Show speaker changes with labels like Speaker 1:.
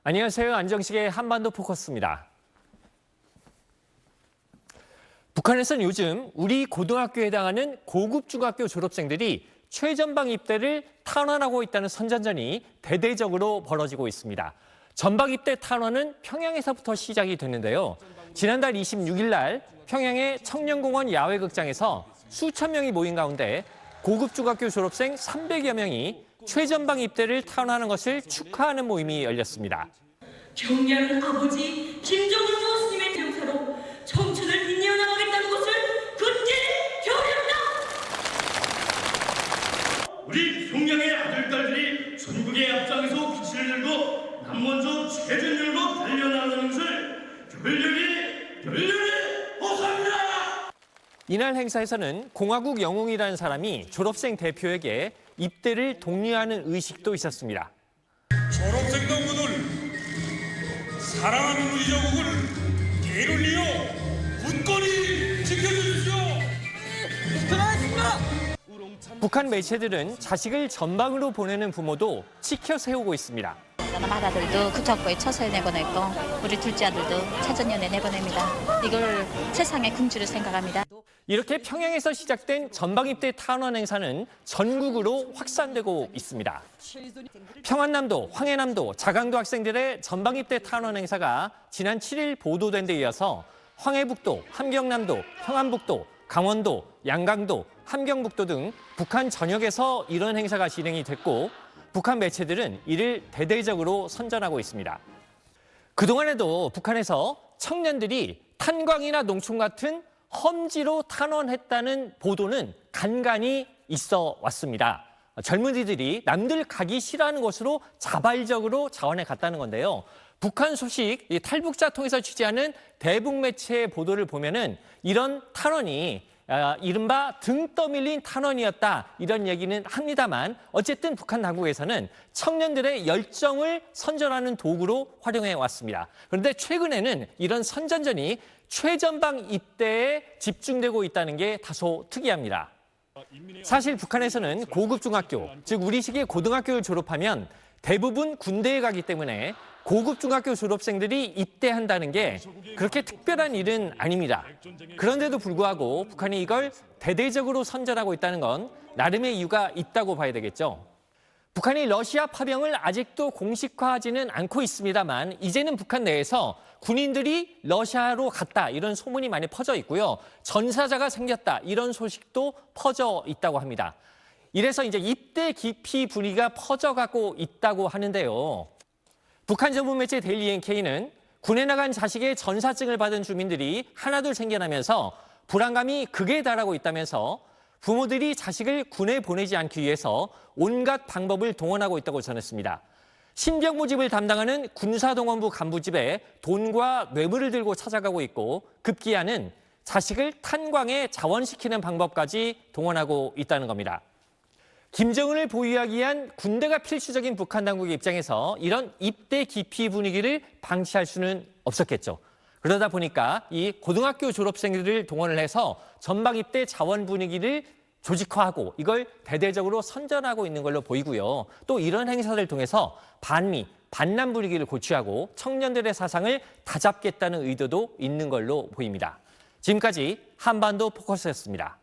Speaker 1: 안녕하세요. 안정식의 한반도 포커스입니다. 북한에서는 요즘 우리 고등학교에 해당하는 고급 중학교 졸업생들이 최전방 입대를 탄원하고 있다는 선전전이 대대적으로 벌어지고 있습니다. 전방 입대 탄원은 평양에서부터 시작이 됐는데요. 지난달 26일 날 평양의 청년공원 야외극장에서 수천 명이 모인 가운데 고급 중학교 졸업생 300여 명이 최전방 입대를 탄원하는 것을 축하하는 모임이 열렸습니다.
Speaker 2: 경례하는 아버지 김정은 교수님의 대명사로 청춘을 빛내어 나가겠다는 것을 굳게 결의한다.
Speaker 3: 우리 평양의 아들딸들이 전국의 앞장에서 빛을 들고 남원조 최전열로 달려나가는 것을 열렬히 호소합니다.
Speaker 1: 이날 행사에서는 공화국 영웅이라는 사람이 졸업생 대표에게 입대를 독려하는 의식도 있었습니다.
Speaker 4: 졸업생 동무들, 사랑하는 우리 조국을 대를 이어 굳건히 지켜주십시오.
Speaker 1: 북한 매체들은 자식을 전방으로 보내는 부모도 치켜 세우고 있습니다.
Speaker 5: 남아들도 국적부에 처서에 내보냈고 우리 둘째 아들도 차전년에 내보냅니다. 이걸 세상의 긍지를 생각합니다.
Speaker 1: 이렇게 평양에서 시작된 전방 입대 탄원 행사는 전국으로 확산되고 있습니다. 평안남도, 황해남도, 자강도 학생들의 전방 입대 탄원 행사가 지난 7일 보도된 데 이어서 황해북도, 함경남도, 평안북도, 강원도, 양강도, 함경북도 등 북한 전역에서 이런 행사가 진행이 됐고 북한 매체들은 이를 대대적으로 선전하고 있습니다. 그동안에도 북한에서 청년들이 탄광이나 농촌 같은 험지로 탄원했다는 보도는 간간히 있어 왔습니다. 젊은이들이 남들 가기 싫어하는 곳으로 자발적으로 자원해 갔다는 건데요. 북한 소식 탈북자 통해서 취재하는 대북 매체의 보도를 보면은 이런 탄원이 이른바 등 떠밀린 탄원이었다 이런 얘기는 합니다만 어쨌든 북한 당국에서는 청년들의 열정을 선전하는 도구로 활용해 왔습니다. 그런데 최근에는 이런 선전전이 최전방 입대에 집중되고 있다는 게 다소 특이합니다. 사실 북한에서는 고급 중학교, 즉 우리식의 고등학교를 졸업하면 대부분 군대에 가기 때문에 고급 중학교 졸업생들이 입대한다는 게 그렇게 특별한 일은 아닙니다. 그런데도 불구하고 북한이 이걸 대대적으로 선전하고 있다는 건 나름의 이유가 있다고 봐야 되겠죠. 북한이 러시아 파병을 아직도 공식화하지는 않고 있습니다만 이제는 북한 내에서 군인들이 러시아로 갔다 이런 소문이 많이 퍼져 있고요. 전사자가 생겼다 이런 소식도 퍼져 있다고 합니다. 이래서 이제 입대 기피 분위기가 퍼져가고 있다고 하는데요. 북한 전문 매체 데일리 NK는 군에 나간 자식의 전사증을 받은 주민들이 하나둘 생겨나면서 불안감이 극에 달하고 있다면서 부모들이 자식을 군에 보내지 않기 위해서 온갖 방법을 동원하고 있다고 전했습니다. 신병 모집을 담당하는 군사동원부 간부 집에 돈과 뇌물을 들고 찾아가고 있고 급기야는 자식을 탄광에 자원시키는 방법까지 동원하고 있다는 겁니다. 김정은을 보유하기 위한 군대가 필수적인 북한 당국의 입장에서 이런 입대 기피 분위기를 방치할 수는 없었겠죠. 그러다 보니까 이 고등학교 졸업생들을 동원을 해서 전방 입대 자원 분위기를 조직화하고 이걸 대대적으로 선전하고 있는 걸로 보이고요. 또 이런 행사를 통해서 반미, 반남 분위기를 고취하고 청년들의 사상을 다잡겠다는 의도도 있는 걸로 보입니다. 지금까지 한반도 포커스였습니다.